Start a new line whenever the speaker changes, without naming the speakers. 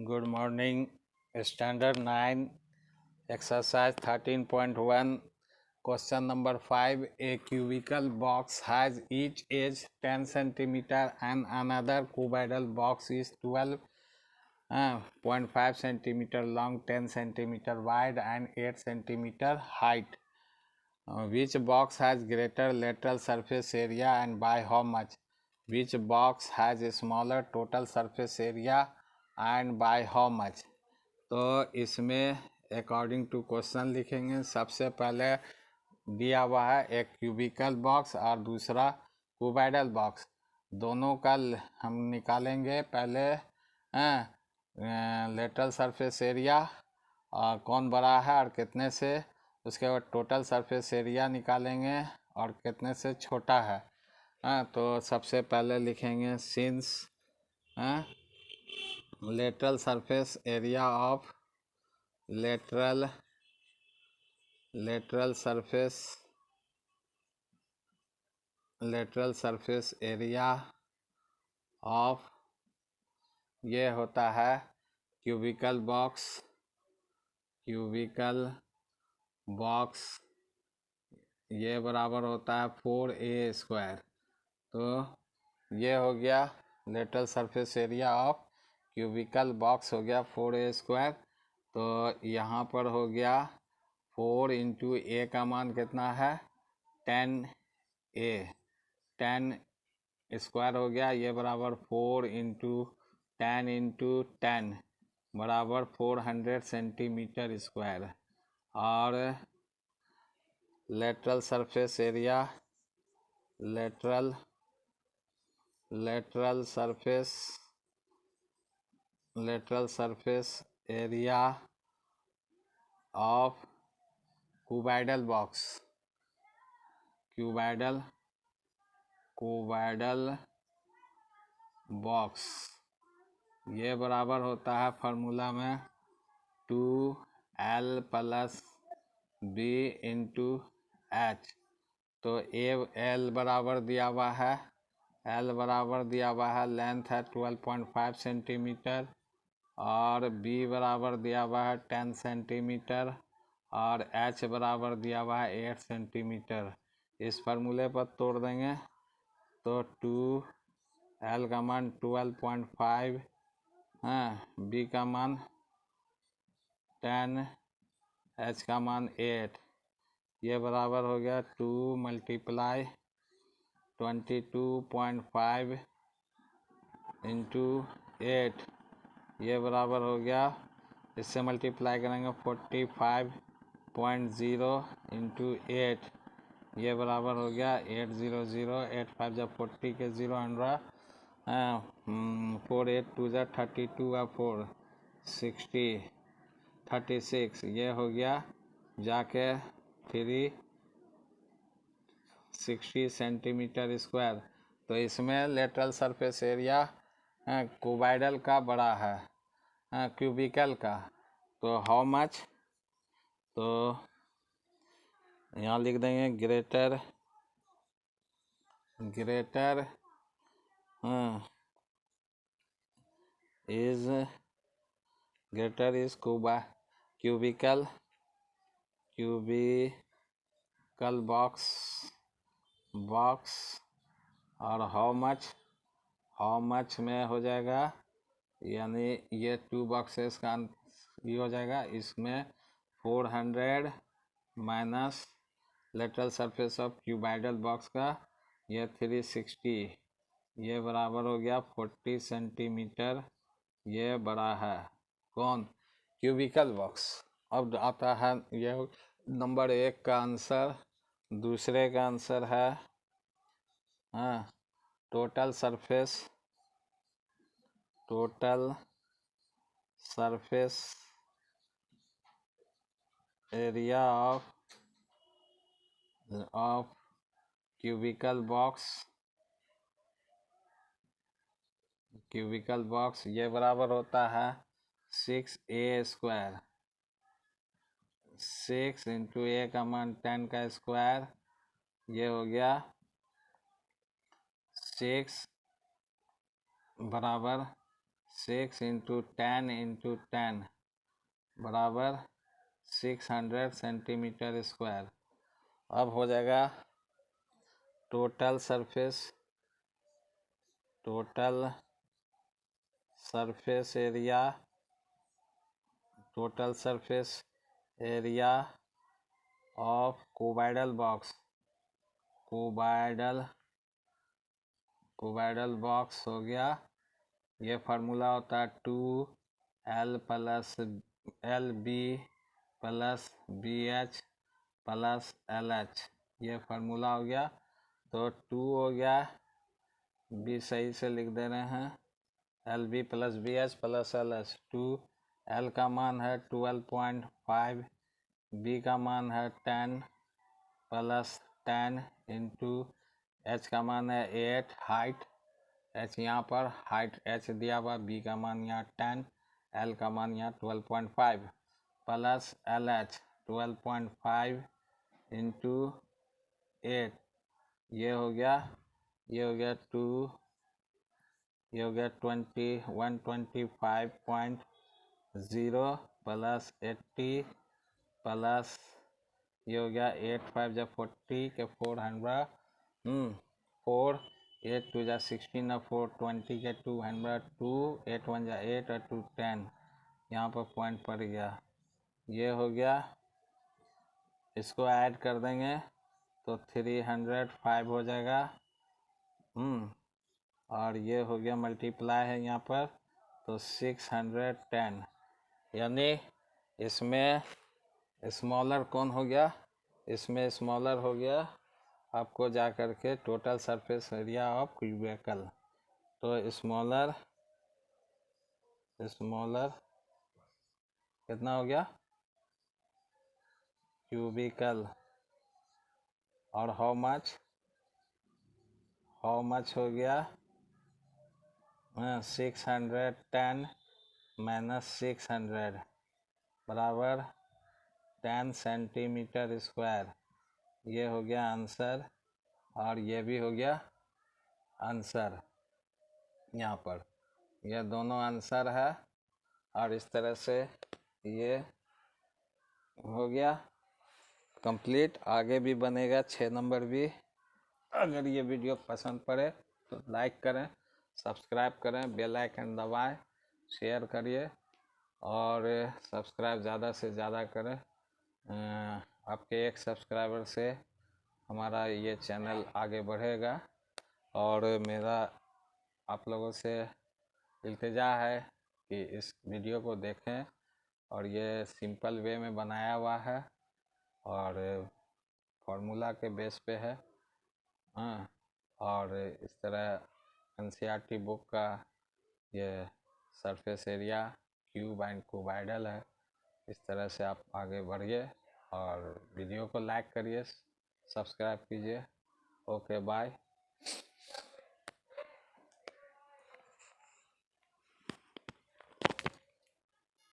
Good morning. Standard 9, exercise 13.1, question number 5. A cubical box has each edge 10 centimeter and another cubical box is 12.5 centimeter long, 10 centimeter wide and 8 centimeter height. Which box has greater lateral surface area and by how much? Which box has a smaller total surface area and by how much? तो इसमें according to question लिखेंगे। सबसे पहले दिया हुआ है एक cubical box और दूसरा क्यूबाइडल बॉक्स, दोनों का हम निकालेंगे। पहले लेटरल सरफेस एरिया कौन बड़ा है और कितने से, उसके बाद टोटल सरफेस एरिया निकालेंगे और कितने से छोटा है। तो सबसे पहले लिखेंगे since lateral surface area of lateral surface area of, ये होता है क्यूबिकल बॉक्स, ये बराबर होता है 4a²। तो ये हो गया lateral surface area of cubical box, हो गया 4a²। तो यहाँ पर हो गया 4 इंटू ए का मान कितना है 10a, 10 स्क्वायर हो गया, ये बराबर 4 इंटू 10 बराबर 400 सेंटीमीटर स्क्वायर। और lateral surface area, lateral surface area of cuboidal box, ये बराबर होता है फार्मूला में 2l plus b into H. तो एल बराबर दिया हुआ है, लेंथ है 12.5 सेंटीमीटर और बी बराबर दिया हुआ है 10 सेंटीमीटर और एच बराबर दिया हुआ है 8 सेंटीमीटर। इस फार्मूले पर तोड़ देंगे तो 2l का मान 12.5, बी का मान 10, एच का मान 8, ये बराबर हो गया 2 मल्टीप्लाई 22.5 इंटू 8, ये बराबर हो गया, इससे मल्टीप्लाई करेंगे 45.0 इंटू 8, ये बराबर हो गया 800, 85 जब 40 के 0 100, 4 8 2 32 और 4 60 36, ये हो गया जाके 360 सेंटीमीटर स्क्वायर। तो इसमें लेटरल सरफेस एरिया क्यूबाइडल का बड़ा है क्यूबिकल का। तो हाउ मच, तो यहाँ लिख देंगे ग्रेटर इज क्यूबिकल बॉक्स और हाउ मच में हो जाएगा, यानी ये 2 बॉक्सेस का ये हो जाएगा। इसमें 400 minus lateral surface of cuboidal box का ये 360, ये बराबर हो गया 40 सेंटीमीटर, ये बड़ा है कौन, क्यूबिकल बॉक्स। अब आता है ये नंबर 1 का आंसर। दूसरे का आंसर है total surface area of cubical box, ये बराबर होता है 6a², 6 इंटू ए का मान 10 का स्क्वायर, ये हो गया 6 बराबर 6 इंटू 10 बराबर 600 सेंटीमीटर स्क्वायर। अब हो जाएगा total surface area of cuboidal box हो गया। ये फार्मूला होता है 2L plus LB plus BH plus LH, ये फार्मूला हो गया। तो 2 हो गया, B सही से लिख दे रहे हैं, LB plus BH plus LH। 2L का मान है 12.5, B का मान है 10 प्लस 10 इंटू H का मान है 8, हाइट H यहाँ पर हाइट H दिया हुआ, B का मान यहाँ 10, L का मान यहाँ 12.5 प्लस LH 12.5 इंटू 8, ये हो गया 125.0 प्लस 80 प्लस ये हो गया 8 5 जब 40 के 400, 4 8 2 जा 16 और 4 20 के 200, 2 8 1 जा 8 और 2 10, यहाँ पर पॉइंट पड़ गया। ये हो गया, इसको ऐड कर देंगे तो 305 हो जाएगा। और ये हो गया मल्टीप्लाई है यहाँ पर तो 610, यानी इसमें स्मॉलर कौन हो गया, इसमें स्मॉलर हो गया आपको जा कर के total surface area of cubicle. तो स्मॉलर कितना हो गया क्यूबिकल, और हाउ मच हो गया 610 माइनस 600 बराबर 10 सेंटीमीटर स्क्वायर। ये हो गया आंसर, और ये भी हो गया आंसर। यहाँ पर ये दोनों आंसर है, और इस तरह से ये हो गया कंप्लीट। आगे भी बनेगा 6 नंबर भी। अगर ये वीडियो पसंद पड़े तो लाइक करें, सब्सक्राइब करें, बेल आइकन दबाएं, शेयर करिए और सब्सक्राइब ज़्यादा से ज़्यादा करें। आपके एक सब्सक्राइबर से हमारा ये चैनल आगे बढ़ेगा, और मेरा आप लोगों से इल्तिजा है कि इस वीडियो को देखें, और ये सिंपल वे में बनाया हुआ है और फार्मूला के बेस पे है। और इस तरह NCERT बुक का ये surface area cube and cuboidal है। इस तरह से आप आगे बढ़िए और वीडियो को लाइक करिए, सब्सक्राइब कीजिए। Okay bye.